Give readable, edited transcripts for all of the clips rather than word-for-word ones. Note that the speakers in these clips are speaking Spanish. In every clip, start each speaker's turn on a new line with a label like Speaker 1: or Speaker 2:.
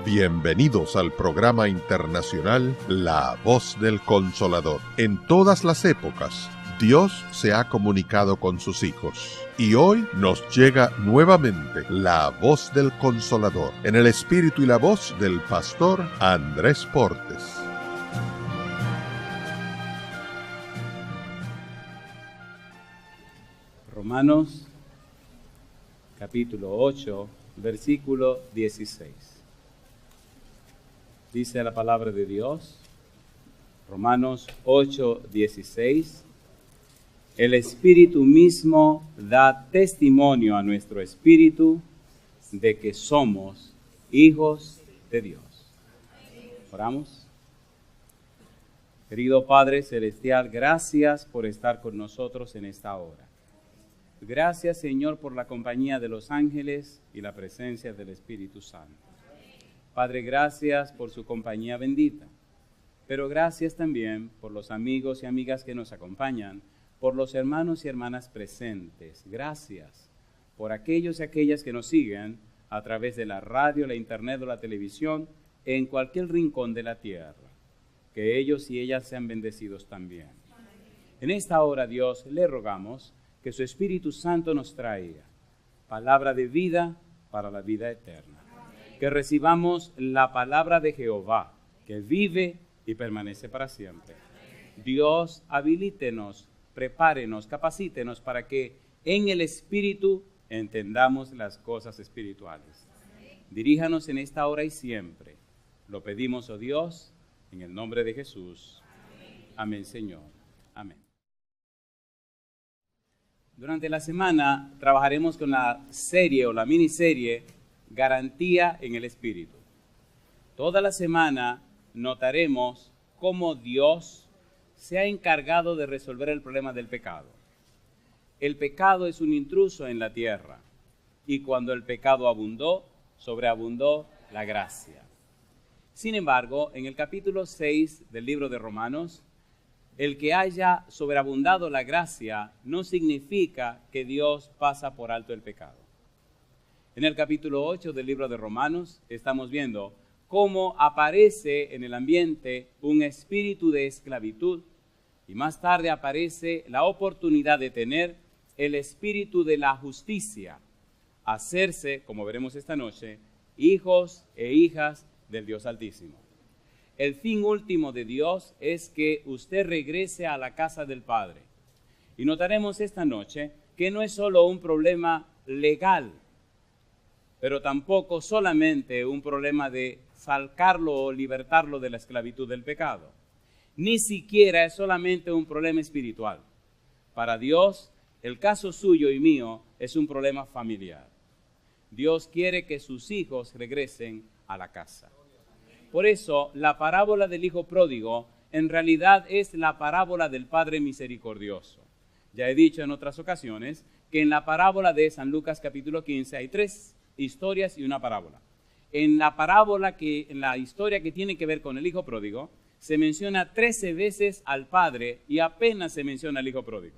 Speaker 1: Bienvenidos al programa internacional La Voz del Consolador. En todas las épocas, Dios se ha comunicado con sus hijos. Y hoy nos llega nuevamente la Voz del Consolador, en el espíritu y la voz del pastor Andrés Portes.
Speaker 2: Romanos, capítulo 8, versículo 16. Dice la palabra de Dios, Romanos 8, 16. El Espíritu mismo da testimonio a nuestro espíritu de que somos hijos de Dios. Oramos. Querido Padre Celestial, gracias por estar con nosotros en esta hora. Gracias, Señor, por la compañía de los ángeles y la presencia del Espíritu Santo. Padre, gracias por su compañía bendita, pero gracias también por los amigos y amigas que nos acompañan, por los hermanos y hermanas presentes. Gracias por aquellos y aquellas que nos siguen a través de la radio, la internet o la televisión, en cualquier rincón de la tierra. Que ellos y ellas sean bendecidos también. En esta hora, Dios, le rogamos que su Espíritu Santo nos traiga palabra de vida para la vida eterna. Que recibamos la palabra de Jehová, que vive y permanece para siempre. Dios, habilítenos, prepárenos, capacítenos para que en el Espíritu entendamos las cosas espirituales. Diríjanos en esta hora y siempre. Lo pedimos, oh Dios, en el nombre de Jesús. Amén, Señor. Amén. Durante la semana trabajaremos con la serie o la miniserie Garantía en el Espíritu. Toda la semana notaremos cómo Dios se ha encargado de resolver el problema del pecado. El pecado es un intruso en la tierra y cuando el pecado abundó, sobreabundó la gracia. Sin embargo, en el capítulo 6 del libro de Romanos, el que haya sobreabundado la gracia no significa que Dios pasa por alto el pecado. En el capítulo 8 del libro de Romanos estamos viendo cómo aparece en el ambiente un espíritu de esclavitud y más tarde aparece la oportunidad de tener el espíritu de la justicia, hacerse, como veremos esta noche, hijos e hijas del Dios Altísimo. El fin último de Dios es que usted regrese a la casa del Padre. Y notaremos esta noche que no es solo un problema legal, pero tampoco solamente un problema de sacarlo o libertarlo de la esclavitud del pecado. Ni siquiera es solamente un problema espiritual. Para Dios, el caso suyo y mío es un problema familiar. Dios quiere que sus hijos regresen a la casa. Por eso, la parábola del hijo pródigo en realidad es la parábola del Padre misericordioso. Ya he dicho en otras ocasiones que en la parábola de San Lucas capítulo 15 hay 3 historias y una parábola. En la historia que tiene que ver con el hijo pródigo, se menciona 13 veces al padre y apenas se menciona al hijo pródigo.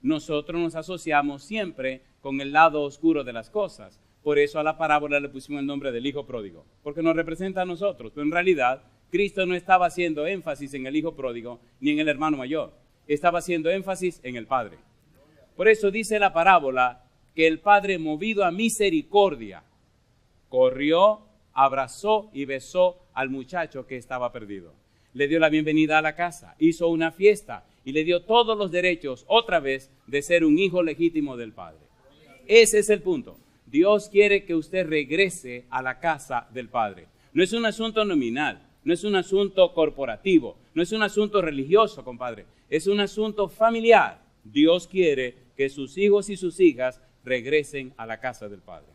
Speaker 2: Nosotros nos asociamos siempre con el lado oscuro de las cosas. Por eso a la parábola le pusimos el nombre del hijo pródigo, porque nos representa a nosotros. Pero en realidad, Cristo no estaba haciendo énfasis en el hijo pródigo ni en el hermano mayor. Estaba haciendo énfasis en el padre. Por eso dice la parábola que el padre, movido a misericordia, corrió, abrazó y besó al muchacho que estaba perdido. Le dio la bienvenida a la casa, hizo una fiesta y le dio todos los derechos otra vez de ser un hijo legítimo del Padre. Ese es el punto. Dios quiere que usted regrese a la casa del Padre. No es un asunto nominal, no es un asunto corporativo, no es un asunto religioso, compadre. Es un asunto familiar. Dios quiere que sus hijos y sus hijas regresen a la casa del Padre.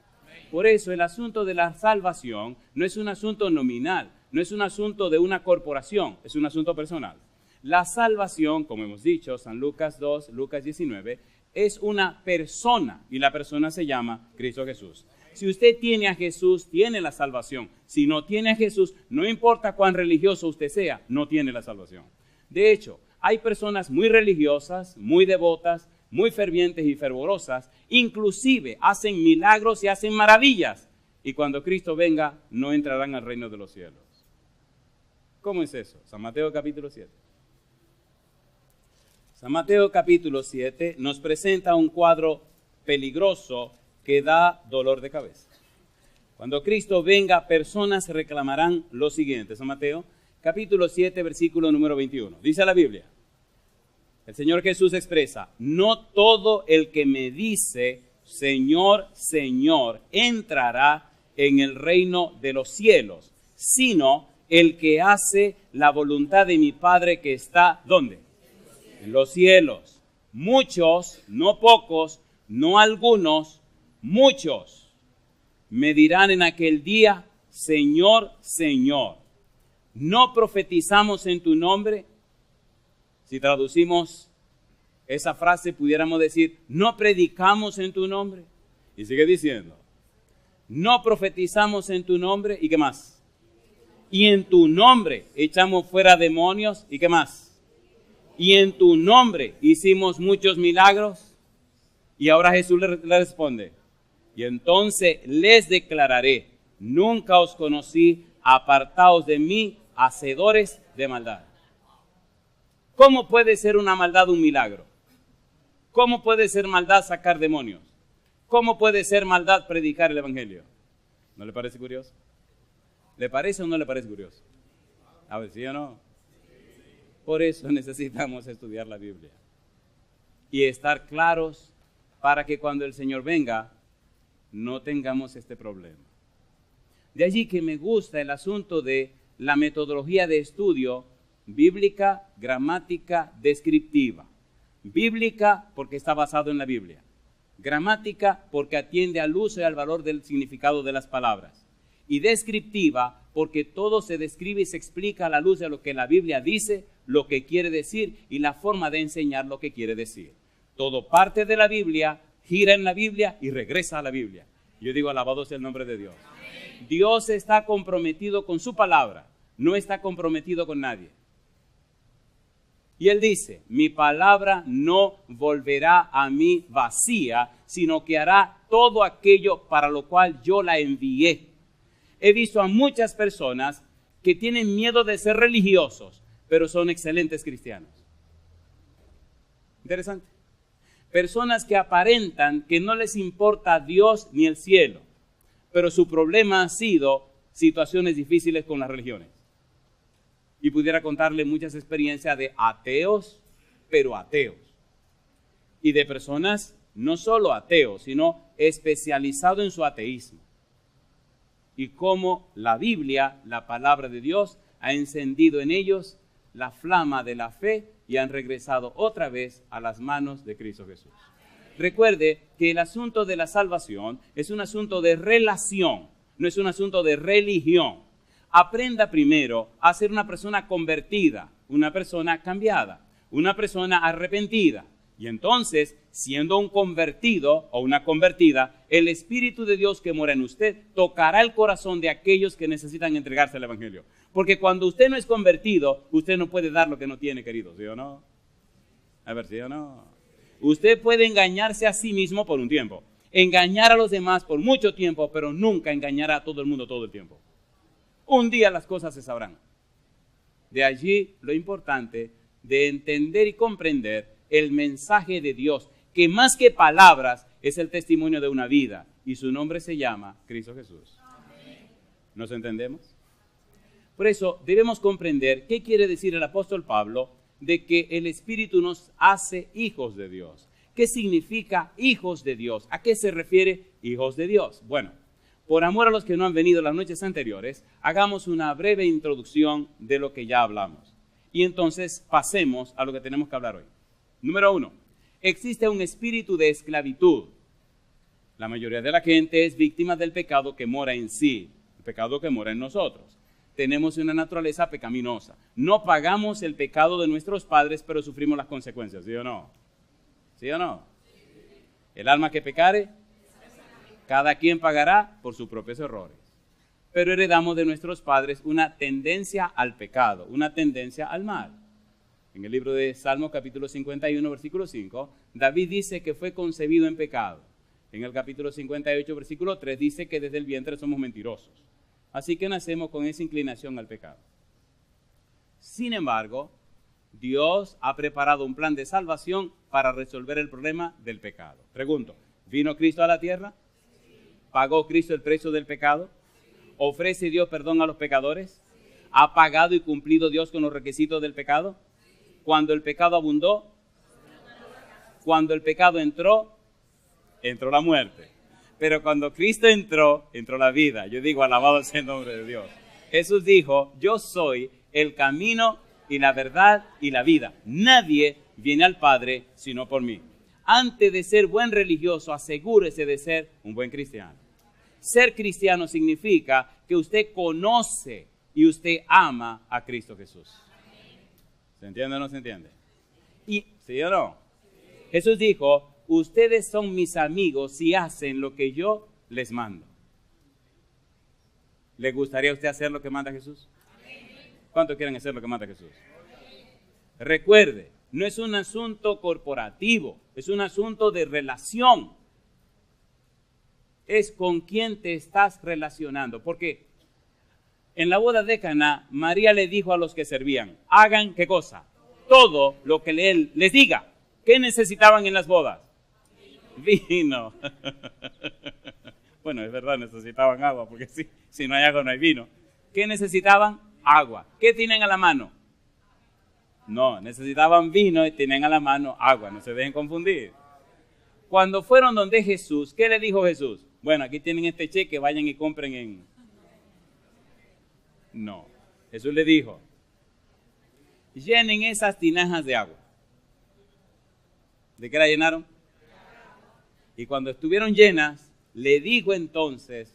Speaker 2: Por eso el asunto de la salvación no es un asunto nominal, no es un asunto de una corporación, es un asunto personal. La salvación, como hemos dicho, San Lucas 2, Lucas 19, es una persona y la persona se llama Cristo Jesús. Si usted tiene a Jesús, tiene la salvación. Si no tiene a Jesús, no importa cuán religioso usted sea, no tiene la salvación. De hecho, hay personas muy religiosas, muy devotas, muy fervientes y fervorosas, inclusive hacen milagros y hacen maravillas y cuando Cristo venga no entrarán al reino de los cielos. ¿Cómo es eso? San Mateo capítulo 7. San Mateo capítulo 7 nos presenta un cuadro peligroso que da dolor de cabeza. Cuando Cristo venga, personas reclamarán lo siguiente. San Mateo capítulo 7, versículo número 21. Dice la Biblia, el Señor Jesús expresa, no todo el que me dice, Señor, Señor, entrará en el reino de los cielos, sino el que hace la voluntad de mi Padre que está, ¿dónde? En los cielos. Muchos, no pocos, no algunos, muchos me dirán en aquel día, Señor, Señor, ¿no profetizamos en tu nombre? Si traducimos esa frase, pudiéramos decir, ¿no predicamos en tu nombre? Y sigue diciendo, ¿no profetizamos en tu nombre? ¿Y qué más? Y en tu nombre echamos fuera demonios. ¿Y qué más? Y en tu nombre hicimos muchos milagros. Y ahora Jesús le responde, y entonces les declararé, nunca os conocí, apartaos de mí, hacedores de maldad. ¿Cómo puede ser una maldad un milagro? ¿Cómo puede ser maldad sacar demonios? ¿Cómo puede ser maldad predicar el evangelio? ¿No le parece curioso? ¿Le parece o no le parece curioso? A ver, ¿sí o no? Por eso necesitamos estudiar la Biblia y estar claros para que cuando el Señor venga no tengamos este problema. De allí que me gusta el asunto de la metodología de estudio bíblica, gramática, descriptiva. Bíblica porque está basado en la Biblia. Gramática porque atiende al uso y al valor del significado de las palabras. Y descriptiva porque todo se describe y se explica a la luz de lo que la Biblia dice, lo que quiere decir y la forma de enseñar lo que quiere decir. Todo parte de la Biblia, gira en la Biblia y regresa a la Biblia. Yo digo, alabado sea el nombre de Dios. Amén. Dios está comprometido con su palabra, no está comprometido con nadie. Y Él dice, mi palabra no volverá a mí vacía, sino que hará todo aquello para lo cual yo la envié. He visto a muchas personas que tienen miedo de ser religiosos, pero son excelentes cristianos. Interesante. Personas que aparentan que no les importa Dios ni el cielo, pero su problema ha sido situaciones difíciles con las religiones. Y pudiera contarle muchas experiencias de ateos, pero ateos. Y de personas no solo ateos, sino especializados en su ateísmo. Y cómo la Biblia, la palabra de Dios, ha encendido en ellos la flama de la fe y han regresado otra vez a las manos de Cristo Jesús. Recuerde que el asunto de la salvación es un asunto de relación, no es un asunto de religión. Aprenda primero a ser una persona convertida, una persona cambiada, una persona arrepentida. Y entonces, siendo un convertido o una convertida, el Espíritu de Dios que mora en usted tocará el corazón de aquellos que necesitan entregarse al Evangelio. Porque cuando usted no es convertido, usted no puede dar lo que no tiene, querido, ¿sí o no? A ver, ¿sí o no? Usted puede engañarse a sí mismo por un tiempo, engañar a los demás por mucho tiempo, pero nunca engañará a todo el mundo todo el tiempo. Un día las cosas se sabrán. De allí lo importante de entender y comprender el mensaje de Dios, que más que palabras es el testimonio de una vida, y su nombre se llama Cristo Jesús. Amén. ¿Nos entendemos? Por eso debemos comprender qué quiere decir el apóstol Pablo de que el Espíritu nos hace hijos de Dios. ¿Qué significa hijos de Dios? ¿A qué se refiere hijos de Dios? Bueno, por amor a los que no han venido las noches anteriores, hagamos una breve introducción de lo que ya hablamos. Y entonces pasemos a lo que tenemos que hablar hoy. Número 1, existe un espíritu de esclavitud. La mayoría de la gente es víctima del pecado que mora en sí, el pecado que mora en nosotros. Tenemos una naturaleza pecaminosa. No pagamos el pecado de nuestros padres, pero sufrimos las consecuencias, ¿sí o no? ¿Sí o no? El alma que pecare, cada quien pagará por sus propios errores. Pero heredamos de nuestros padres una tendencia al pecado, una tendencia al mal. En el libro de Salmos capítulo 51, versículo 5, David dice que fue concebido en pecado. En el capítulo 58, versículo 3, dice que desde el vientre somos mentirosos. Así que nacemos con esa inclinación al pecado. Sin embargo, Dios ha preparado un plan de salvación para resolver el problema del pecado. Pregunto, ¿vino Cristo a la tierra? ¿Pagó Cristo el precio del pecado? ¿Ofrece Dios perdón a los pecadores? ¿Ha pagado y cumplido Dios con los requisitos del pecado? Cuando el pecado abundó, cuando el pecado entró la muerte. Pero cuando Cristo entró la vida. Yo digo, alabado sea el nombre de Dios. Jesús dijo, yo soy el camino y la verdad y la vida. Nadie viene al Padre sino por mí. Antes de ser buen religioso, asegúrese de ser un buen cristiano. Ser cristiano significa que usted conoce y usted ama a Cristo Jesús. ¿Se entiende o no se entiende? ¿Sí o no? Jesús dijo, ustedes son mis amigos si hacen lo que yo les mando. ¿Le gustaría a usted hacer lo que manda Jesús? ¿Cuántos quieren hacer lo que manda Jesús? Recuerde, no es un asunto corporativo, es un asunto de relación. Es con quién te estás relacionando. Porque en la boda de Caná, María le dijo a los que servían, hagan ¿qué cosa? Todo lo que él les diga. ¿Qué necesitaban en las bodas? Vino. Bueno, es verdad, necesitaban agua, porque si no hay agua no hay vino. ¿Qué necesitaban? Agua. ¿Qué tienen a la mano? No, necesitaban vino y tienen a la mano agua, no se dejen confundir. Cuando fueron donde Jesús, ¿qué le dijo Jesús? Bueno, aquí tienen este cheque, vayan y compren en... No, Jesús le dijo, llenen esas tinajas de agua. ¿De qué la llenaron? Y cuando estuvieron llenas, le dijo entonces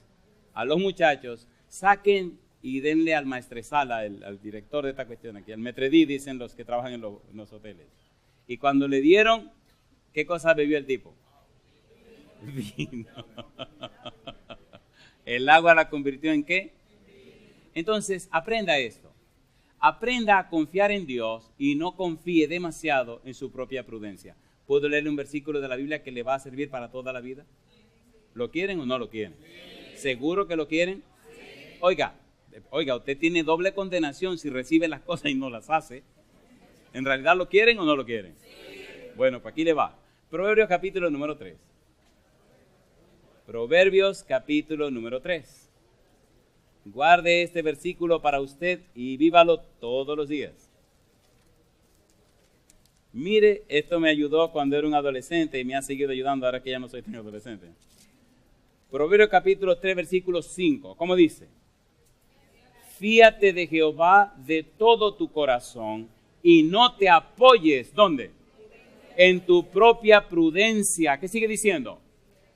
Speaker 2: a los muchachos, saquen y denle al maestresala, al director de esta cuestión aquí, al metredí, dicen los que trabajan en los hoteles. Y cuando le dieron, ¿qué cosa bebió el tipo? Vino. El agua la convirtió en ¿qué? Entonces, aprenda esto. Aprenda a confiar en Dios y no confíe demasiado en su propia prudencia. ¿Puedo leerle un versículo de la Biblia que le va a servir para toda la vida? ¿Lo quieren o no lo quieren? ¿Seguro que lo quieren? Oiga, usted tiene doble condenación si recibe las cosas y no las hace. ¿En realidad lo quieren o no lo quieren? Bueno, pues aquí le va. Proverbios capítulo número 3. Proverbios capítulo número 3. Guarde este versículo para usted y vívalo todos los días. Mire, esto me ayudó cuando era un adolescente y me ha seguido ayudando ahora que ya no soy tan adolescente. Proverbios capítulo 3, versículo 5. ¿Cómo dice? Fíate de Jehová de todo tu corazón y no te apoyes, ¿dónde? En tu propia prudencia. ¿Qué sigue diciendo?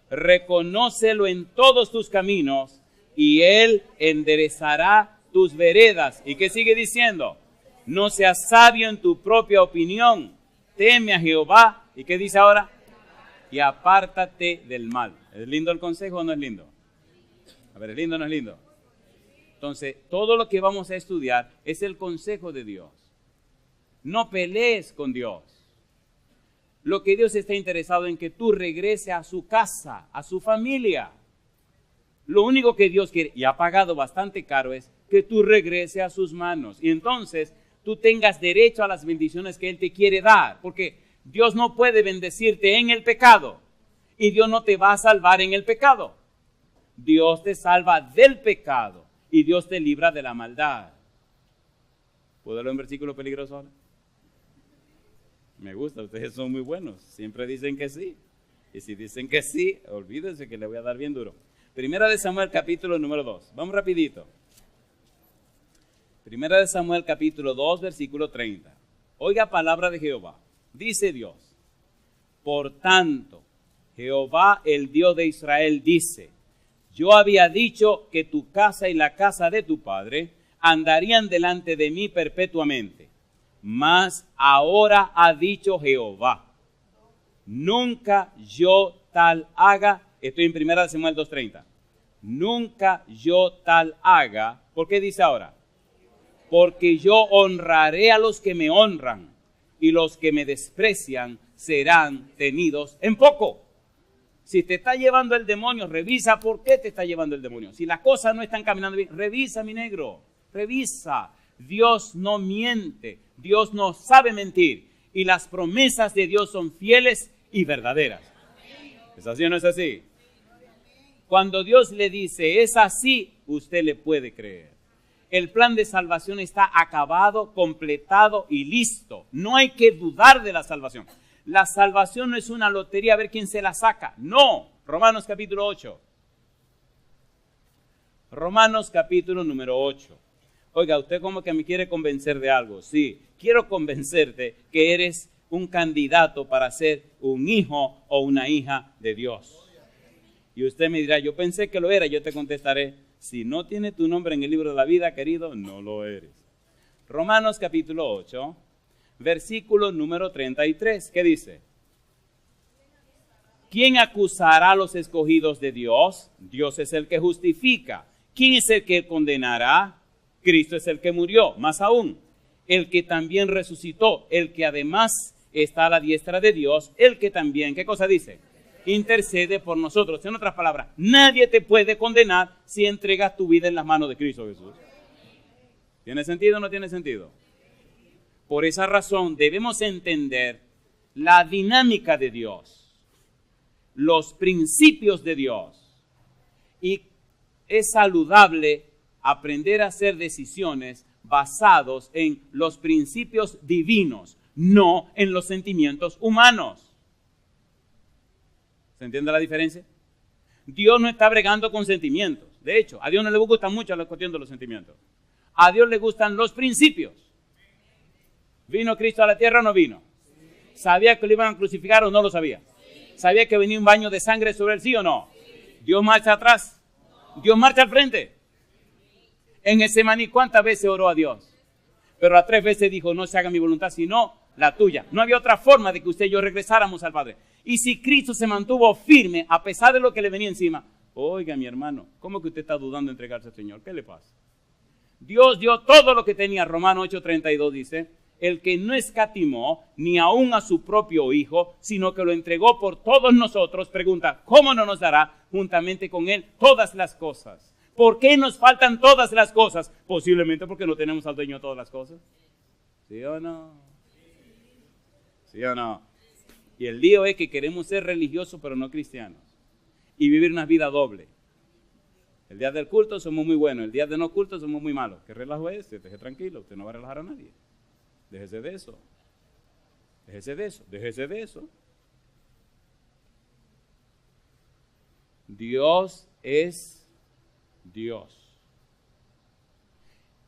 Speaker 2: Reconócelo en todos tus caminos y Él enderezará tus veredas. ¿Y qué sigue diciendo? No seas sabio en tu propia opinión. Teme a Jehová. ¿Y qué dice ahora? Y apártate del mal. ¿Es lindo el consejo o no es lindo? A ver, ¿es lindo o no es lindo? Entonces, todo lo que vamos a estudiar es el consejo de Dios. No pelees con Dios. Lo que Dios está interesado en que tú regreses a su casa, a su familia. Lo único que Dios quiere, y ha pagado bastante caro, es que tú regreses a sus manos. Y entonces tú tengas derecho a las bendiciones que Él te quiere dar. Porque Dios no puede bendecirte en el pecado. Y Dios no te va a salvar en el pecado. Dios te salva del pecado. Y Dios te libra de la maldad. ¿Puedo leer un versículo peligroso ahora? Me gusta, ustedes son muy buenos. Siempre dicen que sí. Y si dicen que sí, olvídense que le voy a dar bien duro. Primera de Samuel capítulo número 2. Vamos rapidito. Primera de Samuel capítulo 2 versículo 30. Oiga palabra de Jehová. Dice Dios. Por tanto, Jehová el Dios de Israel dice. Yo había dicho que tu casa y la casa de tu padre andarían delante de mí perpetuamente. Mas ahora ha dicho Jehová. Nunca yo tal haga. Estoy en 1 Samuel 2:30. Nunca yo tal haga. ¿Por qué dice ahora? Porque yo honraré a los que me honran y los que me desprecian serán tenidos en poco. Si te está llevando el demonio, revisa por qué te está llevando el demonio. Si las cosas no están caminando bien, revisa, mi negro, revisa. Dios no miente, Dios no sabe mentir. Y las promesas de Dios son fieles y verdaderas. ¿Es así o no es así? Cuando Dios le dice, es así, usted le puede creer. El plan de salvación está acabado, completado y listo. No hay que dudar de la salvación. La salvación no es una lotería a ver quién se la saca. No. Romanos capítulo 8. Romanos capítulo número 8. Oiga, usted como que me quiere convencer de algo. Sí, quiero convencerte que eres un candidato para ser un hijo o una hija de Dios. Y usted me dirá, yo pensé que lo era. Yo te contestaré, si no tiene tu nombre en el libro de la vida, querido, no lo eres. Romanos capítulo 8, versículo número 33. ¿Qué dice? ¿Quién acusará a los escogidos de Dios? Dios es el que justifica. ¿Quién es el que condenará? Cristo es el que murió, más aún, el que también resucitó, el que además está a la diestra de Dios, el que también, ¿qué cosa dice? Intercede por nosotros. En otras palabras, nadie te puede condenar si entregas tu vida en las manos de Cristo Jesús. ¿Tiene sentido o no tiene sentido? Por esa razón debemos entender la dinámica de Dios, los principios de Dios, y es saludable aprender a hacer decisiones basados en los principios divinos, no en los sentimientos humanos. ¿Se entiende la diferencia? Dios no está bregando con sentimientos. De hecho, a Dios no le gusta mucho la cuestión de los sentimientos. A Dios le gustan los principios. ¿Vino Cristo a la tierra o no vino? ¿Sabía que lo iban a crucificar o no lo sabía? ¿Sabía que venía un baño de sangre sobre él, sí o no? ¿Dios marcha atrás? ¿Dios marcha al frente? En Getsemaní, ¿cuántas veces oró a Dios? Pero a 3 veces dijo, no se haga mi voluntad, sino la tuya. No había otra forma de que usted y yo regresáramos al Padre. Y si Cristo se mantuvo firme, a pesar de lo que le venía encima, oiga, mi hermano, ¿cómo que usted está dudando de entregarse al Señor? ¿Qué le pasa? Dios dio todo lo que tenía. Romanos 8:32 dice, el que no escatimó ni aún a su propio Hijo, sino que lo entregó por todos nosotros, pregunta, ¿cómo no nos dará juntamente con Él todas las cosas? ¿Por qué nos faltan todas las cosas? Posiblemente porque no tenemos al dueño de todas las cosas. ¿Sí o no? ¿Sí o no? Y el lío es que queremos ser religiosos pero no cristianos. Y vivir una vida doble. El día del culto somos muy buenos, el día de no culto somos muy malos. ¿Qué relajo es este? Deje tranquilo, usted no va a relajar a nadie. Déjese de eso. Déjese de eso, déjese de eso. Dios es Dios.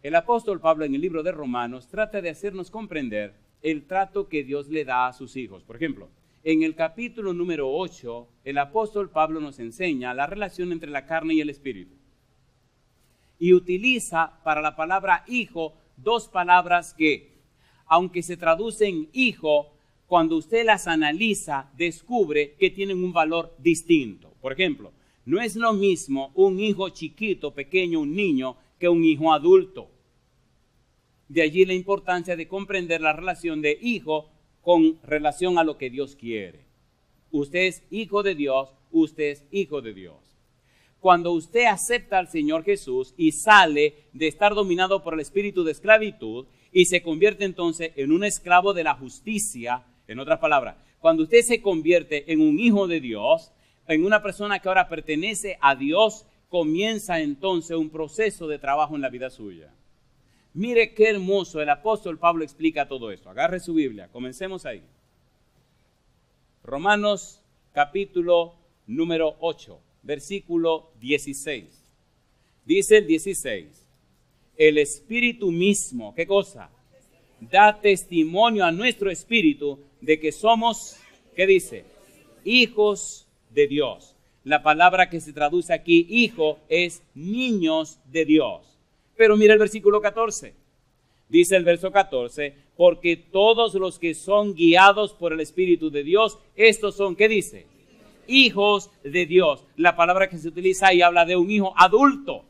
Speaker 2: El apóstol Pablo en el libro de Romanos trata de hacernos comprender el trato que Dios le da a sus hijos. Por ejemplo, en el capítulo número 8, el apóstol Pablo nos enseña la relación entre la carne y el espíritu. Y utiliza para la palabra hijo 2 palabras que, aunque se traducen hijo, cuando usted las analiza, descubre que tienen un valor distinto. Por ejemplo, no es lo mismo un hijo chiquito, pequeño, un niño, que un hijo adulto. De allí la importancia de comprender la relación de hijo con relación a lo que Dios quiere. Usted es hijo de Dios, usted es hijo de Dios. Cuando usted acepta al Señor Jesús y sale de estar dominado por el espíritu de esclavitud y se convierte entonces en un esclavo de la justicia, en otras palabras, cuando usted se convierte en un hijo de Dios, en una persona que ahora pertenece a Dios, comienza entonces un proceso de trabajo en la vida suya. Mire qué hermoso, el apóstol Pablo explica todo esto. Agarre su Biblia, comencemos ahí. Romanos capítulo número 8, versículo 16. Dice el 16, el Espíritu mismo, ¿qué cosa? Da testimonio a nuestro espíritu de que somos, ¿qué dice? Hijos de Dios. La palabra que se traduce aquí, hijo, es niños de Dios. Pero mira el versículo 14. Dice el verso 14, porque todos los que son guiados por el Espíritu de Dios, estos son, ¿qué dice? Hijos de Dios. La palabra que se utiliza ahí habla de un hijo adulto.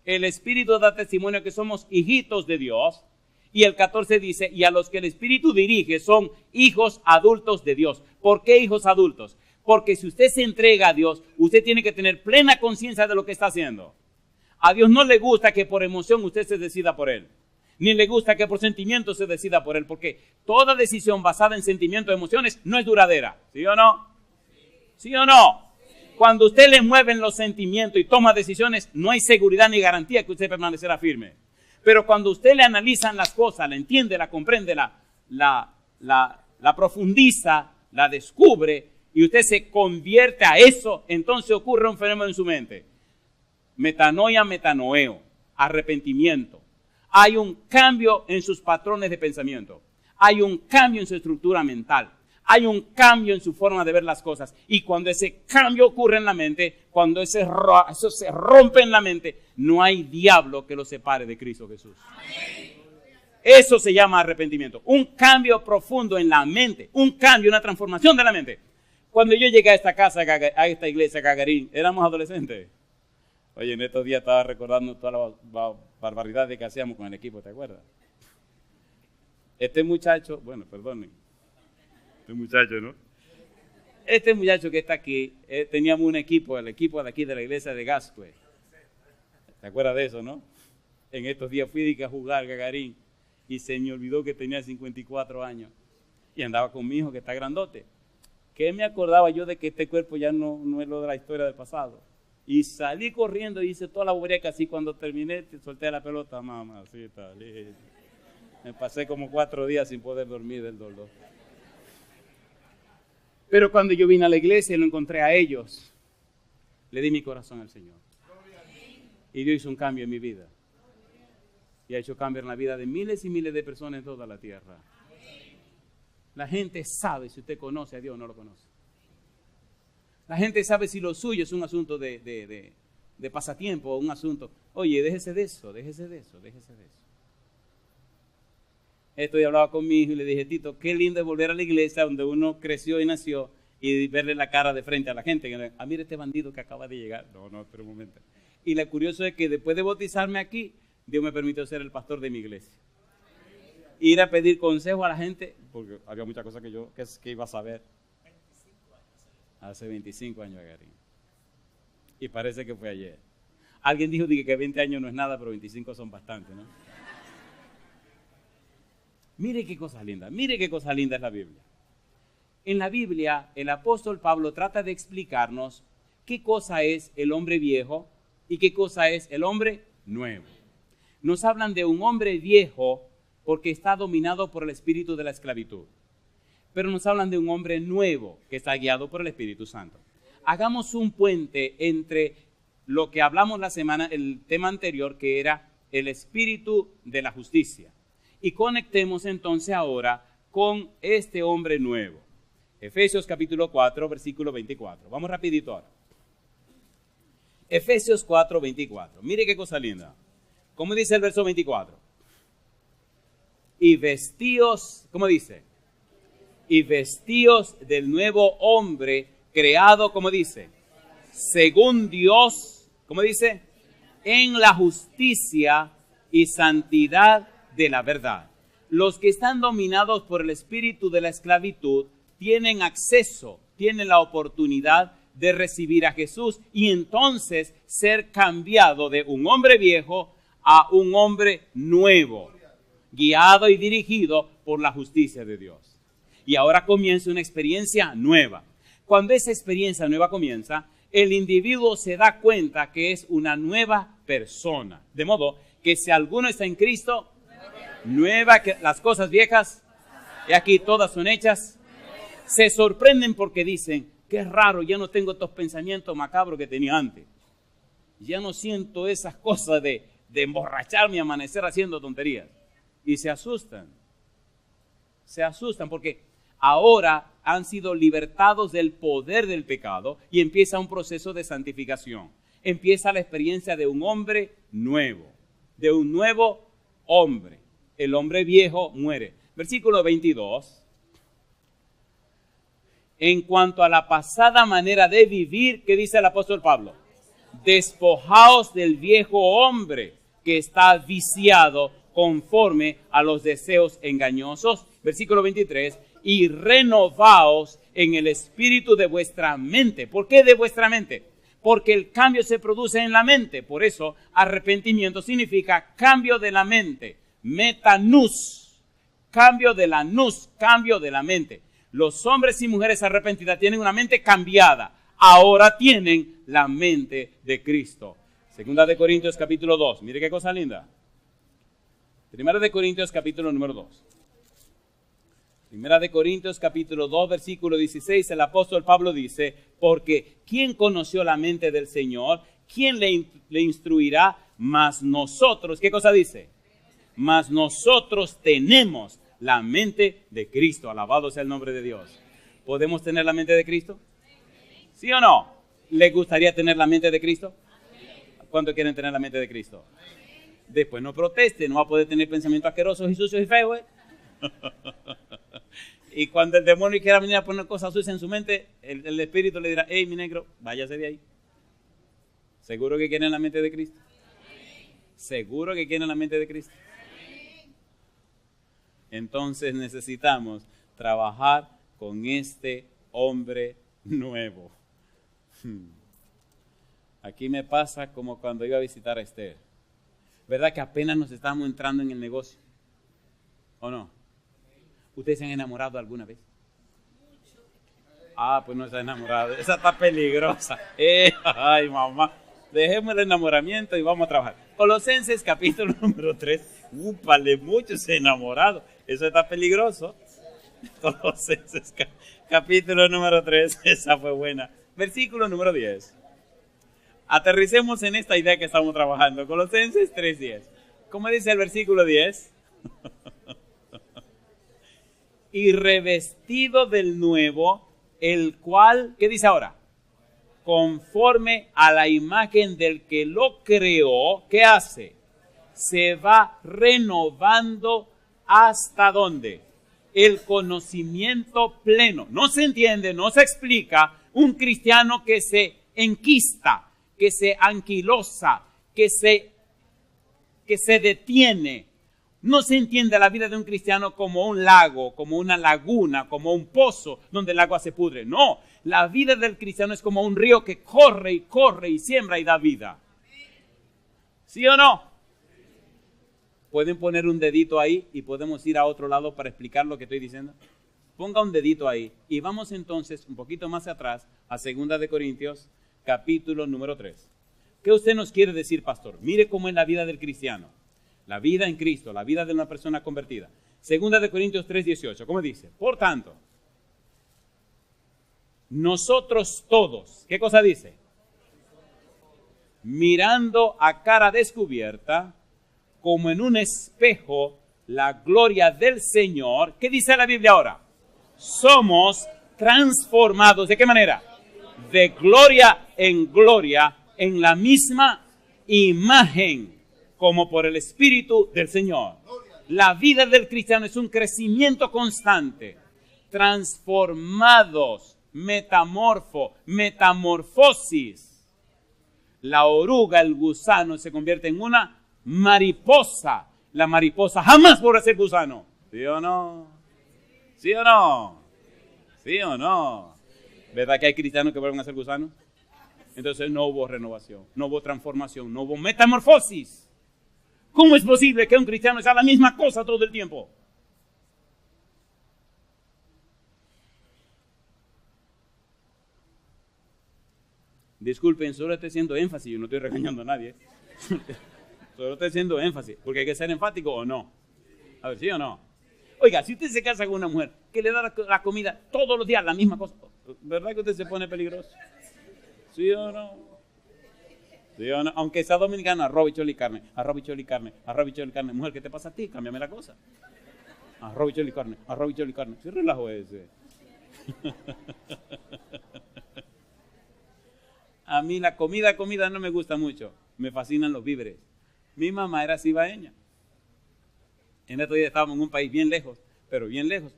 Speaker 2: El Espíritu da testimonio que somos hijitos de Dios. Y el 14 dice, y a los que el Espíritu dirige son hijos adultos de Dios. ¿Por qué hijos adultos? Porque si usted se entrega a Dios, usted tiene que tener plena conciencia de lo que está haciendo. A Dios no le gusta que por emoción usted se decida por Él. Ni le gusta que por sentimiento se decida por Él. Porque toda decisión basada en sentimientos o emociones no es duradera. ¿Sí o no? ¿Sí o no? Cuando usted le mueven los sentimientos y toma decisiones, no hay seguridad ni garantía que usted permanecerá firme. Pero cuando usted le analiza las cosas, la entiende, la comprende, la profundiza, la descubre, y usted se convierte a eso, entonces ocurre un fenómeno en su mente. Metanoia, metanoeo, arrepentimiento. Hay un cambio en sus patrones de pensamiento. Hay un cambio en su estructura mental. Hay un cambio en su forma de ver las cosas. Y cuando ese cambio ocurre en la mente, cuando eso se rompe en la mente, no hay diablo que lo separe de Cristo Jesús. Eso se llama arrepentimiento. Un cambio profundo en la mente. Un cambio, una transformación de la mente. Cuando yo llegué a esta casa, a esta iglesia, Gagarín, éramos adolescentes. Oye, en estos días estaba recordando todas las barbaridades que hacíamos con el equipo, ¿te acuerdas? Este muchacho, bueno, perdonen. Este muchacho, ¿no? Este muchacho que está aquí, teníamos un equipo, el equipo de aquí de la iglesia de Gascue. ¿Te acuerdas de eso, no? En estos días fui a jugar Gagarín y se me olvidó que tenía 54 años. Y andaba con mi hijo que está grandote. ¿Qué me acordaba yo de que este cuerpo ya no es lo de la historia del pasado? Y salí corriendo y hice toda la bobería que así cuando terminé, solté la pelota, mamacita. Me pasé como 4 días sin poder dormir del dolor. Pero cuando yo vine a la iglesia y lo encontré a ellos, le di mi corazón al Señor. Y Dios hizo un cambio en mi vida. Y ha hecho cambio en la vida de miles y miles de personas en toda la tierra. La gente sabe si usted conoce a Dios o no lo conoce. La gente sabe si lo suyo es un asunto de pasatiempo o un asunto. Oye, déjese de eso. Esto ya hablaba con mi hijo y le dije, Tito, qué lindo es volver a la iglesia donde uno creció y nació y verle la cara de frente a la gente. Mira este bandido que acaba de llegar. No, pero un momento. Y lo curioso es que después de bautizarme aquí, Dios me permitió ser el pastor de mi iglesia. Ir a pedir consejo a la gente, porque había muchas cosas que iba a saber. Hace 25 años, Gagarín. Y parece que fue ayer. Alguien dijo que 20 años no es nada, pero 25 son bastante, ¿no? Mire qué cosa linda es la Biblia. En la Biblia, el apóstol Pablo trata de explicarnos qué cosa es el hombre viejo y qué cosa es el hombre nuevo. Nos hablan de un hombre viejo porque está dominado por el espíritu de la esclavitud. Pero nos hablan de un hombre nuevo que está guiado por el Espíritu Santo. Hagamos un puente entre lo que hablamos la semana, el tema anterior, que era el espíritu de la justicia. Y conectemos entonces ahora con este hombre nuevo. Efesios capítulo 4, versículo 24. Vamos rapidito ahora. Efesios 4, 24. Mire qué cosa linda. ¿Cómo dice el verso 24? Y vestíos, ¿cómo dice? Y vestíos del nuevo hombre creado, ¿cómo dice? Según Dios, ¿cómo dice? En la justicia y santidad de la verdad. Los que están dominados por el espíritu de la esclavitud tienen acceso, tienen la oportunidad de recibir a Jesús y entonces ser cambiado de un hombre viejo a un hombre nuevo, guiado y dirigido por la justicia de Dios. Y ahora comienza una experiencia nueva. Cuando esa experiencia nueva comienza, el individuo se da cuenta que es una nueva persona. De modo que si alguno está en Cristo, nueva, que las cosas viejas, y aquí todas son hechas, se sorprenden porque dicen, qué raro, ya no tengo estos pensamientos macabros que tenía antes. Ya no siento esas cosas de emborracharme y amanecer haciendo tonterías. Y se asustan porque ahora han sido libertados del poder del pecado y empieza un proceso de santificación. Empieza la experiencia de un hombre nuevo, de un nuevo hombre. El hombre viejo muere. Versículo 22. En cuanto a la pasada manera de vivir, ¿qué dice el apóstol Pablo? Despojaos del viejo hombre que está viciado conforme a los deseos engañosos. Versículo 23. y renovaos en el espíritu de vuestra mente. ¿Por qué de vuestra mente? Porque el cambio se produce en la mente. Por eso, arrepentimiento significa cambio de la mente. Metanus, cambio de la nous, cambio de la mente. Los hombres y mujeres arrepentidas tienen una mente cambiada. Ahora tienen la mente de Cristo. Segunda de Corintios capítulo 2. Mire qué cosa linda. Primera de Corintios capítulo número 2. Primera de Corintios capítulo 2 versículo 16. El apóstol Pablo dice, porque ¿quién conoció la mente del Señor? ¿Quién le instruirá? Mas nosotros, ¿qué cosa dice? Mas nosotros tenemos la mente de Cristo. Alabado sea el nombre de Dios. ¿Podemos tener la mente de Cristo? ¿Sí o no? ¿Les gustaría tener la mente de Cristo? ¿Cuántos quieren tener la mente de Cristo? Después no proteste, no va a poder tener pensamientos asquerosos y sucios y feos. Y cuando el demonio quiera venir a poner cosas sucias en su mente, el espíritu le dirá, hey, mi negro, váyase de ahí. ¿Seguro que quieren la mente de Cristo? ¿Seguro que quieren la mente de Cristo? Entonces necesitamos trabajar con este hombre nuevo. Aquí me pasa como cuando iba a visitar a Esther. ¿Verdad que apenas nos estamos entrando en el negocio? ¿O no? ¿Ustedes se han enamorado alguna vez? Ah, pues no se ha enamorado. Esa está peligrosa. Ay, mamá. Dejemos el enamoramiento y vamos a trabajar. Colosenses capítulo número 3. Úpale, muchos enamorados. Eso está peligroso. Colosenses capítulo número 3. Esa fue buena. Versículo número 10. Aterricemos en esta idea que estamos trabajando. Colosenses 3:10. ¿Cómo dice el versículo 10? Y revestido del nuevo, el cual, ¿qué dice ahora? Conforme a la imagen del que lo creó, ¿qué hace? Se va renovando hasta ¿dónde? El conocimiento pleno. No se entiende, no se explica un cristiano que se enquista, que se anquilosa, que se detiene. No se entiende la vida de un cristiano como un lago, como una laguna, como un pozo donde el agua se pudre. No, la vida del cristiano es como un río que corre y corre y siembra y da vida. ¿Sí o no? Pueden poner un dedito ahí y podemos ir a otro lado para explicar lo que estoy diciendo. Ponga un dedito ahí y vamos entonces un poquito más atrás a 2 de Corintios capítulo número 3. ¿Qué usted nos quiere decir, pastor? Mire cómo es la vida del cristiano. La vida en Cristo, la vida de una persona convertida. 2 de Corintios 3:18, ¿cómo dice? Por tanto, nosotros todos, ¿qué cosa dice? Mirando a cara descubierta, como en un espejo, la gloria del Señor. ¿Qué dice la Biblia ahora? Somos transformados. ¿De qué manera? De gloria en la misma imagen, como por el Espíritu del Señor. La vida del cristiano es un crecimiento constante. Transformados, metamorfosis. La oruga, el gusano, se convierte en una mariposa. La mariposa jamás podrá ser gusano. ¿Sí o no? ¿Sí o no? ¿Sí o no? ¿Verdad que hay cristianos que vuelven a ser gusanos? Entonces no hubo renovación, no hubo transformación, no hubo metamorfosis. ¿Cómo es posible que un cristiano sea la misma cosa todo el tiempo? Disculpen, solo estoy haciendo énfasis, yo no estoy regañando a nadie. Solo estoy haciendo énfasis, porque hay que ser enfático o no. A ver, ¿sí o no? Oiga, si usted se casa con una mujer que le da la comida todos los días la misma cosa, ¿verdad que usted se pone peligroso? ¿Sí o no? ¿Sí o no? Aunque sea dominicano, arroz, bichuelo y carne, arroz, bichuelo y carne, arroz, bichuelo y carne. Mujer, ¿qué te pasa a ti? Cámbiame la cosa. Arroz, bichuelo y carne, arroz, bichuelo y carne. ¿Qué relajo es ese? A mí la comida no me gusta mucho. Me fascinan los víveres. Mi mamá era cibaeña. En estos días estábamos en un país bien lejos, pero bien lejos.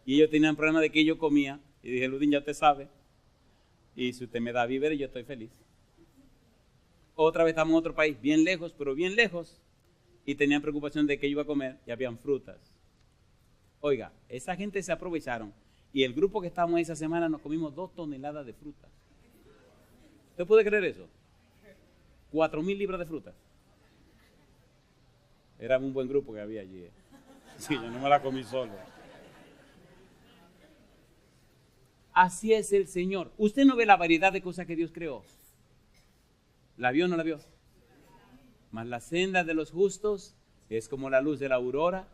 Speaker 2: Y ellos tenían problema de que yo comía. Y dije, Ludín, ya usted sabe. Y si usted me da víveres, yo estoy feliz. Otra vez estamos en otro país, bien lejos, pero bien lejos. Y tenían preocupación de que yo iba a comer y habían frutas. Oiga, esa gente se aprovecharon y el grupo que estábamos esa semana nos comimos 2 toneladas de fruta. ¿Usted puede creer eso? 4,000 libras de fruta. Era un buen grupo que había allí. Sí, yo no me la comí solo. Así es el Señor. Usted no ve la variedad de cosas que Dios creó. ¿La vio o no la vio? Mas la senda de los justos es como la luz de la aurora,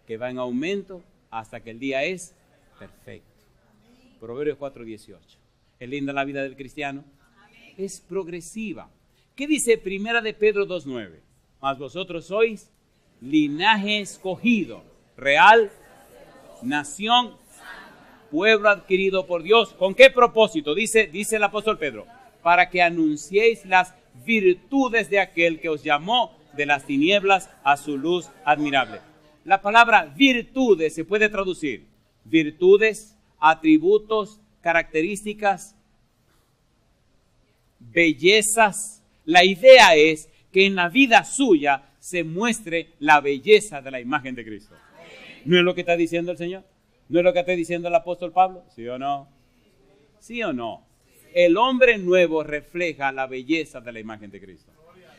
Speaker 2: que va en aumento hasta que el día es perfecto. Proverbios 4:18. ¿Es linda la vida del cristiano? Es progresiva. ¿Qué dice Primera de Pedro 2:9? Mas vosotros sois linaje escogido, real, nación, pueblo adquirido por Dios. ¿Con qué propósito? Dice el apóstol Pedro, para que anunciéis las virtudes de aquel que os llamó de las tinieblas a su luz admirable. La palabra virtudes se puede traducir virtudes, atributos, características, bellezas. La idea es que en la vida suya se muestre la belleza de la imagen de Cristo. ¿No es lo que está diciendo el Señor? ¿No es lo que está diciendo el apóstol Pablo? ¿Sí o no? ¿Sí o no? El hombre nuevo refleja la belleza de la imagen de Cristo.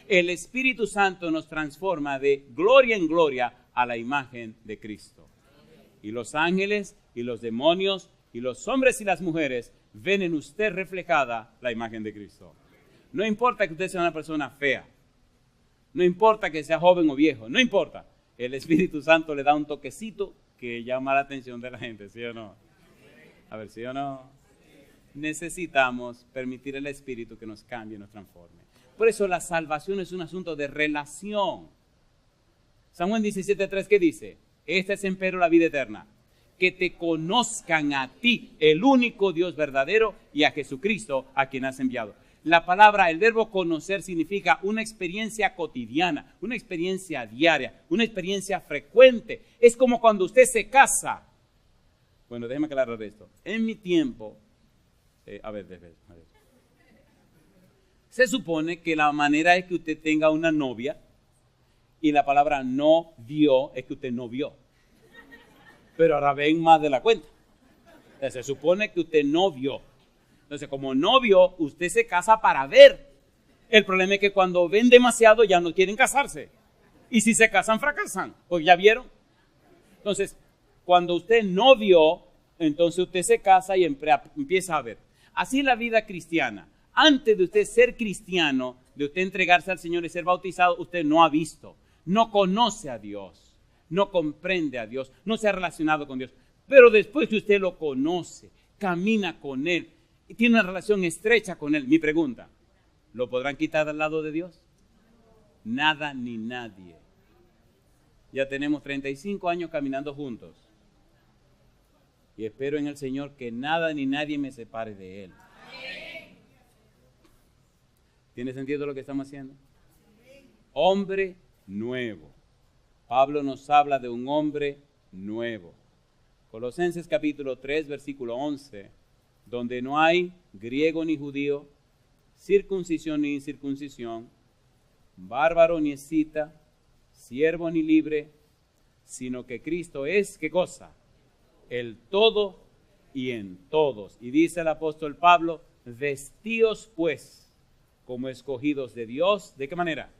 Speaker 2: El Espíritu Santo nos transforma de gloria en gloria a la imagen de Cristo. Y los ángeles y los demonios y los hombres y las mujeres ven en usted reflejada la imagen de Cristo. No importa que usted sea una persona fea. No importa que sea joven o viejo. No importa. El Espíritu Santo le da un toquecito que llama la atención de la gente. ¿Sí o no? A ver, ¿sí o no? Necesitamos permitir al Espíritu que nos cambie, nos transforme. Por eso la salvación es un asunto de relación. San Juan 17:3, ¿qué dice? Esta es empero la vida eterna, que te conozcan a ti, el único Dios verdadero, y a Jesucristo, a quien has enviado. La palabra, el verbo conocer significa una experiencia cotidiana, una experiencia diaria, una experiencia frecuente. Es como cuando usted se casa. Bueno, déjeme aclarar esto. En mi tiempo, a ver. Se supone que la manera es que usted tenga una novia y la palabra no vio es que usted no vio. Pero ahora ven más de la cuenta. Se supone que usted no vio. Entonces, como no vio, usted se casa para ver. El problema es que cuando ven demasiado ya no quieren casarse. Y si se casan, fracasan. Porque ya vieron. Entonces, cuando usted no vio, entonces usted se casa y empieza a ver. Así es la vida cristiana. Antes de usted ser cristiano, de usted entregarse al Señor y ser bautizado, usted no ha visto, no conoce a Dios, no comprende a Dios, no se ha relacionado con Dios. Pero después que usted lo conoce, camina con Él y tiene una relación estrecha con Él, mi pregunta, ¿lo podrán quitar del lado de Dios? Nada ni nadie. Ya tenemos 35 años caminando juntos. Y espero en el Señor que nada ni nadie me separe de Él. ¿Tiene sentido lo que estamos haciendo? Hombre nuevo. Pablo nos habla de un hombre nuevo. Colosenses capítulo 3, versículo 11, donde no hay griego ni judío, circuncisión ni incircuncisión, bárbaro ni escita, siervo ni libre, sino que Cristo es, ¿qué cosa? El todo y en todos. Y dice el apóstol Pablo, vestíos pues como escogidos de Dios, ¿de qué manera?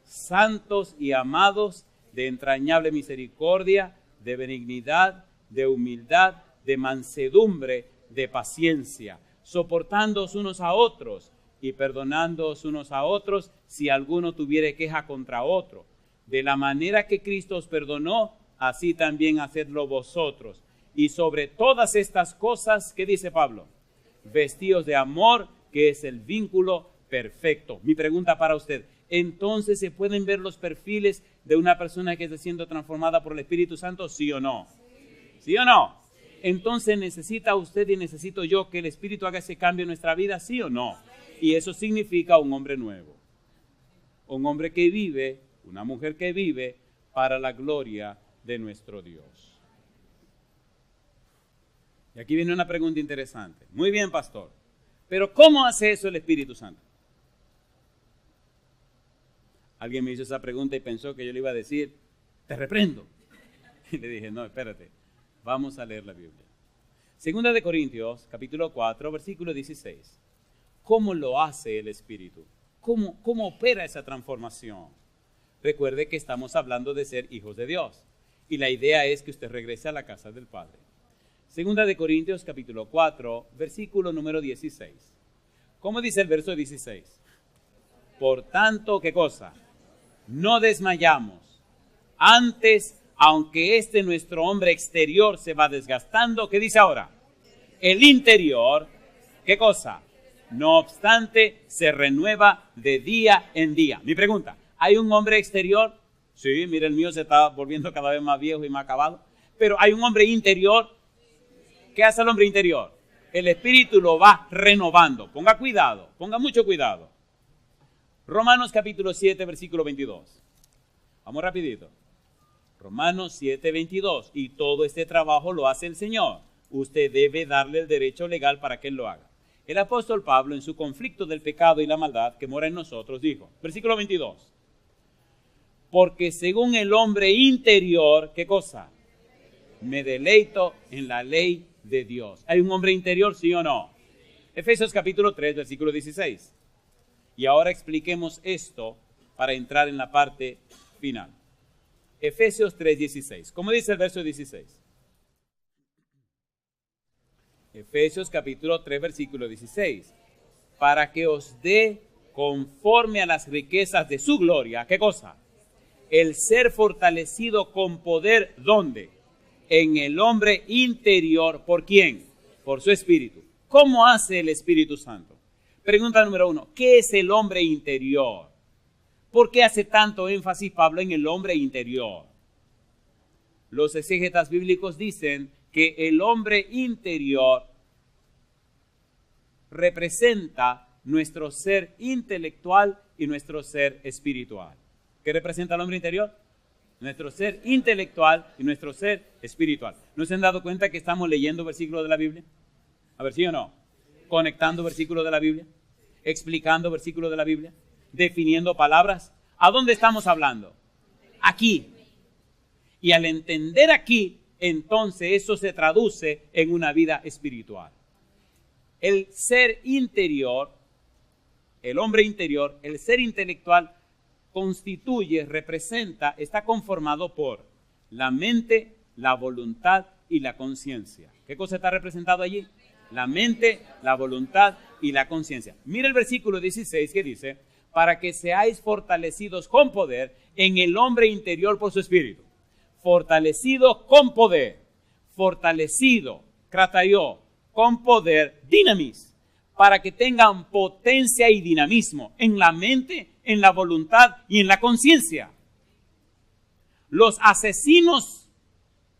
Speaker 2: Santos y amados, de entrañable misericordia, de benignidad, de humildad, de mansedumbre, de paciencia, soportándoos unos a otros y perdonándoos unos a otros si alguno tuviere queja contra otro. De la manera que Cristo os perdonó, así también hacedlo vosotros. Y sobre todas estas cosas, ¿qué dice Pablo? Vestíos de amor, que es el vínculo perfecto. Mi pregunta para usted, ¿entonces se pueden ver los perfiles de una persona que está siendo transformada por el Espíritu Santo? ¿Sí o no? ¿Sí o no? Entonces necesita usted y necesito yo que el Espíritu haga ese cambio en nuestra vida, ¿sí o no? Y eso significa un hombre nuevo. Un hombre que vive, una mujer que vive para la gloria de nuestro Dios. Y aquí viene una pregunta interesante. Muy bien, pastor. Pero ¿cómo hace eso el Espíritu Santo? Alguien me hizo esa pregunta y pensó que yo le iba a decir, te reprendo. Y le dije, no, espérate. Vamos a leer la Biblia. Segunda de Corintios, capítulo 4, versículo 16. ¿Cómo lo hace el Espíritu? ¿Cómo opera esa transformación? Recuerde que estamos hablando de ser hijos de Dios. Y la idea es que usted regrese a la casa del Padre. Segunda de Corintios, capítulo 4, versículo número 16. ¿Cómo dice el verso 16? Por tanto, ¿qué cosa? No desmayamos. Antes, aunque nuestro hombre exterior se va desgastando, ¿qué dice ahora? El interior, ¿qué cosa? No obstante, se renueva de día en día. Mi pregunta, ¿hay un hombre exterior? Sí, mire, el mío se está volviendo cada vez más viejo y más acabado. Pero hay un hombre interior. ¿Qué hace el hombre interior? El Espíritu lo va renovando. Ponga cuidado, ponga mucho cuidado. Romanos capítulo 7, versículo 22. Vamos rapidito. Romanos 7, 22. Y todo este trabajo lo hace el Señor. Usted debe darle el derecho legal para que Él lo haga. El apóstol Pablo, en su conflicto del pecado y la maldad que mora en nosotros, dijo, versículo 22. Porque según el hombre interior, ¿qué cosa? Me deleito en la ley de Dios. ¿Hay un hombre interior, sí o no? Efesios capítulo 3, versículo 16. Y ahora expliquemos esto para entrar en la parte final. Efesios 3, 16. ¿Cómo dice el verso 16? Efesios capítulo 3, versículo 16. Para que os dé conforme a las riquezas de su gloria. ¿Qué cosa? El ser fortalecido con poder, ¿dónde? En el hombre interior. ¿Por quién? Por su Espíritu. ¿Cómo hace el Espíritu Santo? Pregunta número 1. ¿Qué es el hombre interior? ¿Por qué hace tanto énfasis Pablo en el hombre interior? Los exégetas bíblicos dicen que el hombre interior representa nuestro ser intelectual y nuestro ser espiritual. ¿Qué representa el hombre interior? Nuestro ser intelectual y nuestro ser espiritual. ¿No se han dado cuenta que estamos leyendo versículos de la Biblia? A ver, ¿sí o no? Conectando versículos de la Biblia, explicando versículos de la Biblia, definiendo palabras. ¿A dónde estamos hablando? Aquí. Y al entender aquí, entonces eso se traduce en una vida espiritual. El ser interior, el hombre interior, el ser intelectual, constituye, representa, está conformado por la mente, la voluntad y la conciencia. ¿Qué cosa está representado allí? La mente, la voluntad y la conciencia. Mira el versículo 16 que dice, para que seáis fortalecidos con poder en el hombre interior por su espíritu. Fortalecido con poder, fortalecido, krataió, con poder, dinamis, para que tengan potencia y dinamismo en la mente, en la voluntad y en la conciencia. Los asesinos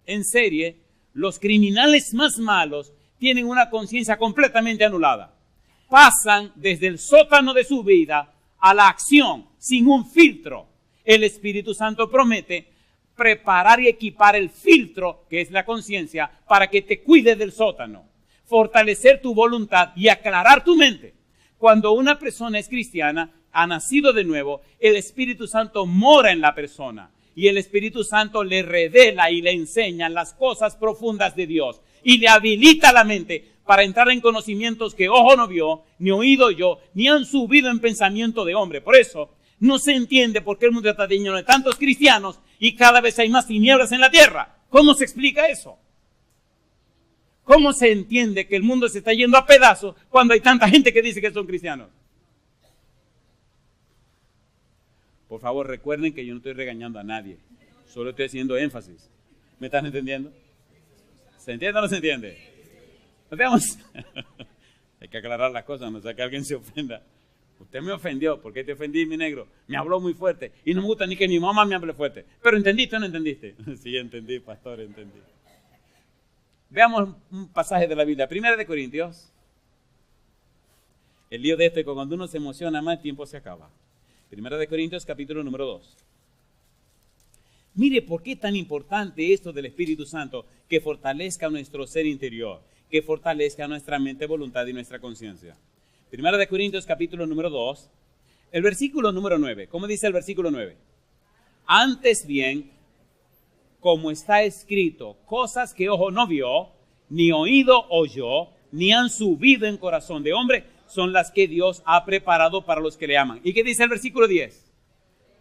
Speaker 2: en serie, los criminales más malos, tienen una conciencia completamente anulada. Pasan desde el sótano de su vida a la acción sin un filtro. El Espíritu Santo promete preparar y equipar el filtro, que es la conciencia, para que te cuide del sótano, fortalecer tu voluntad y aclarar tu mente. Cuando una persona es cristiana, ha nacido de nuevo, el Espíritu Santo mora en la persona y el Espíritu Santo le revela y le enseña las cosas profundas de Dios y le habilita la mente para entrar en conocimientos que ojo no vio, ni oído yo, ni han subido en pensamiento de hombre. Por eso no se entiende por qué el mundo está lleno de tantos cristianos y cada vez hay más tinieblas en la tierra. ¿Cómo se explica eso? ¿Cómo se entiende que el mundo se está yendo a pedazos cuando hay tanta gente que dice que son cristianos? Por favor, recuerden que yo no estoy regañando a nadie. Solo estoy haciendo énfasis. ¿Me están entendiendo? ¿Se entiende o no se entiende? Nos vemos. Hay que aclarar las cosas, no sea que alguien se ofenda. Usted me ofendió. ¿Por qué te ofendí, mi negro? Me habló muy fuerte. Y no me gusta ni que mi mamá me hable fuerte. ¿Pero entendiste o no entendiste? Sí, entendí, pastor, entendí. Veamos un pasaje de la Biblia. Primera de Corintios. El lío de esto es que cuando uno se emociona más, el tiempo se acaba. Primera de Corintios, capítulo número 2. Mire por qué es tan importante esto del Espíritu Santo, que fortalezca nuestro ser interior, que fortalezca nuestra mente, voluntad y nuestra conciencia. Primera de Corintios, capítulo número 2, el versículo número 9. ¿Cómo dice el versículo 9? Antes bien, como está escrito, cosas que ojo no vio, ni oído oyó, ni han subido en corazón de hombre, son las que Dios ha preparado para los que le aman. ¿Y qué dice el versículo 10?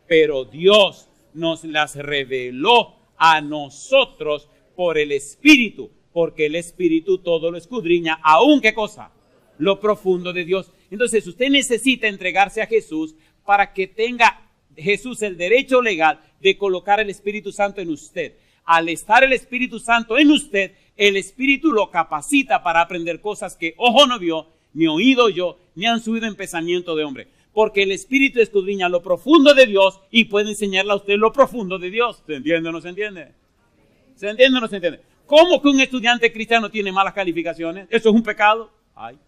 Speaker 2: Pero Dios nos las reveló a nosotros por el Espíritu, porque el Espíritu todo lo escudriña, aún ¿qué cosa? Lo profundo de Dios. Entonces usted necesita entregarse a Jesús para que tenga Jesús el derecho legal de colocar el Espíritu Santo en usted. Al estar el Espíritu Santo en usted, el Espíritu lo capacita para aprender cosas que ojo no vio, ni oído oyó, ni han subido en pensamiento de hombre. Porque el Espíritu escudriña lo profundo de Dios y puede enseñarle a usted lo profundo de Dios. ¿Se entiende o no se entiende? ¿Se entiende o no se entiende? ¿Cómo que un estudiante cristiano tiene malas calificaciones? ¿Eso es un pecado? Ay.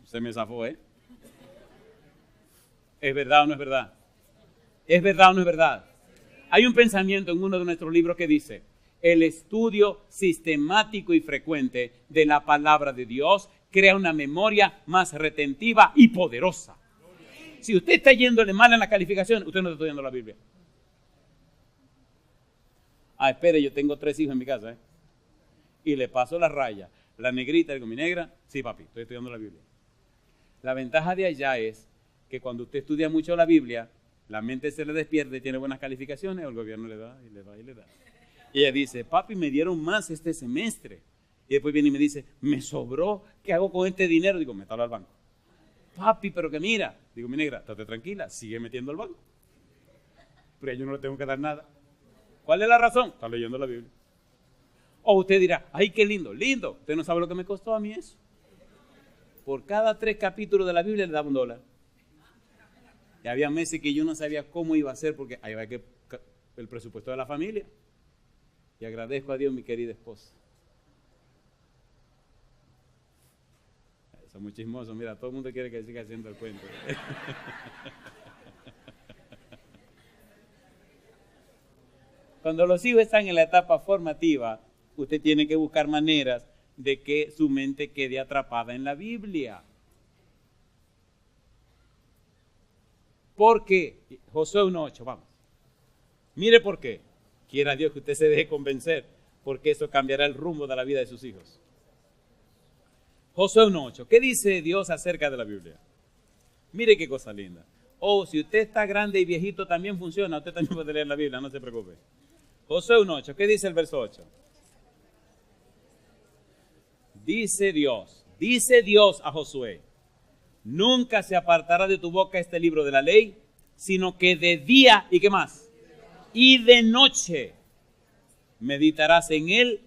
Speaker 2: Se me zafó, ¿eh? ¿Es verdad o no es verdad? ¿Es verdad o no es verdad? Hay un pensamiento en uno de nuestros libros que dice: el estudio sistemático y frecuente de la palabra de Dios crea una memoria más retentiva y poderosa. Si usted está yéndole mal en la calificación, usted no está estudiando la Biblia. Ah, espere, yo tengo 3 hijos en mi casa, ¿eh? Y le paso la raya, la negrita, digo, mi negra, sí papi, estoy estudiando la Biblia. La ventaja de allá es que cuando usted estudia mucho la Biblia, la mente se le despierta y tiene buenas calificaciones, el gobierno le da y le da y le da. Y ella dice, papi, me dieron más este semestre. Y después viene y me dice, me sobró, ¿qué hago con este dinero? Digo, métalo al banco. Papi, pero que mira. Digo, mi negra, estate tranquila, sigue metiendo al banco. Pero yo no le tengo que dar nada. ¿Cuál es la razón? Está leyendo la Biblia. O usted dirá, ay, qué lindo, lindo. Usted no sabe lo que me costó a mí eso. Por cada 3 capítulos de la Biblia le daba $1. Y había meses que yo no sabía cómo iba a hacer porque ahí va que el presupuesto de la familia. Y agradezco a Dios, mi querida esposa. Son muy chismosos. Mira, todo el mundo quiere que siga haciendo el cuento. Cuando los hijos están en la etapa formativa, usted tiene que buscar maneras de que su mente quede atrapada en la Biblia. ¿Por qué? Josué 1:8, vamos. Mire por qué. Quiera Dios que usted se deje convencer, porque eso cambiará el rumbo de la vida de sus hijos. Josué 1:8. ¿Qué dice Dios acerca de la Biblia? Mire qué cosa linda. Oh, si usted está grande y viejito también funciona, usted también puede leer la Biblia, no se preocupe. Josué 1:8. ¿Qué dice el verso 8? Dice Dios a Josué, nunca se apartará de tu boca este libro de la ley, sino que de día, ¿y qué más? Y de noche meditarás en él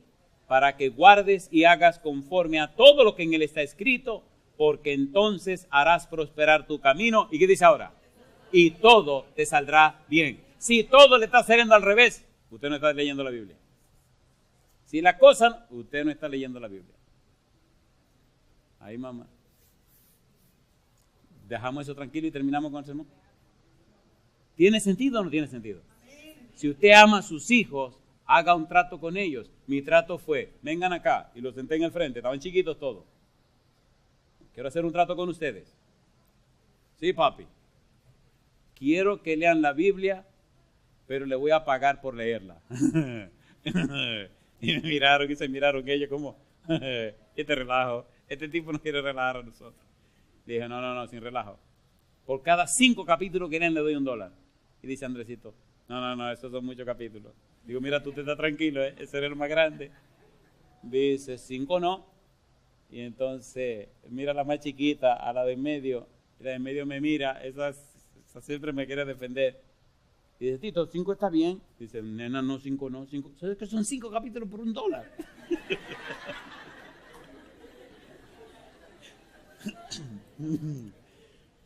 Speaker 2: para que guardes y hagas conforme a todo lo que en él está escrito, porque entonces harás prosperar tu camino. ¿Y qué dice ahora? Y todo te saldrá bien. Si todo le está saliendo al revés, usted no está leyendo la Biblia. Si la cosa, usted no está leyendo la Biblia. Ahí, mamá. Dejamos eso tranquilo y terminamos con el sermón. ¿Tiene sentido o no tiene sentido? Si usted ama a sus hijos, haga un trato con ellos. Mi trato fue, vengan acá, y los senté en el frente, estaban chiquitos todos. Quiero hacer un trato con ustedes. Sí, papi. Quiero que lean la Biblia, pero le voy a pagar por leerla. Y me miraron y se miraron ellos como, este relajo, este tipo no quiere relajar a nosotros. Dije, no, sin relajo. Por cada 5 capítulos que leen le doy $1. Y dice Andresito, no, esos son muchos capítulos. Digo, mira, tú te estás tranquilo, ese era el más grande. Dice, 5 no. Y entonces, mira la más chiquita, a la de en medio, y la de en medio me mira, esa siempre me quiere defender. Y dice, Tito, 5 está bien. Dice, nena, no, 5 no, 5. ¿Sabes que son 5 capítulos por $1?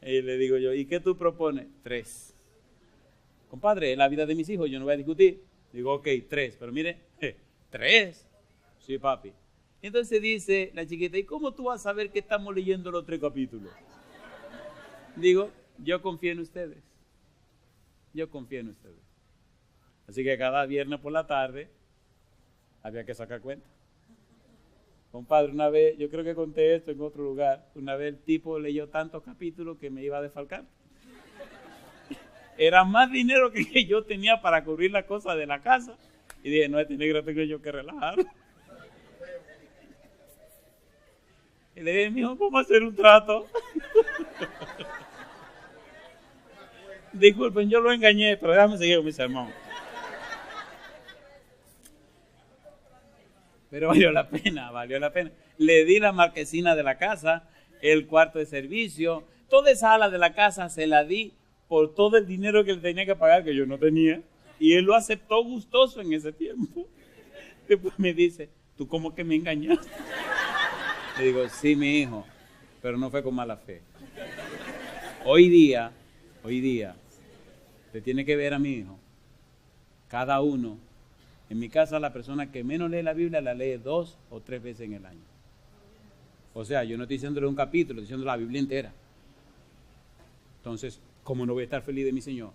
Speaker 2: Y le digo yo, ¿y qué tú propones? 3. Compadre, en la vida de mis hijos yo no voy a discutir. Digo, ok, 3, pero mire, 3. Sí, papi. Entonces dice la chiquita, ¿y cómo tú vas a saber que estamos leyendo los 3 capítulos? Digo, yo confío en ustedes. Yo confío en ustedes. Así que cada viernes por la tarde había que sacar cuenta. Compadre, una vez, yo creo que conté esto en otro lugar, una vez el tipo leyó tantos capítulos que me iba a desfalcar. Era más dinero que yo tenía para cubrir las cosas de la casa. Y dije, no, este negro tengo yo que relajar. Y le dije, mijo, ¿cómo hacer un trato? Disculpen, yo lo engañé, pero déjame seguir con mi sermón. Pero valió la pena, valió la pena. Le di la marquesina de la casa, el cuarto de servicio, toda esa ala de la casa se la di por todo el dinero que él tenía que pagar, que yo no tenía. Y él lo aceptó gustoso en ese tiempo. Después me dice, ¿tú cómo que me engañaste? Le digo, sí, mi hijo, pero no fue con mala fe. Hoy día, te tiene que ver a mi hijo. Cada uno, en mi casa la persona que menos lee la Biblia la lee 2 o 3 veces en el año. O sea, yo no estoy diciéndole un capítulo, estoy diciendo la Biblia entera. Entonces, ¿cómo no voy a estar feliz de mi Señor?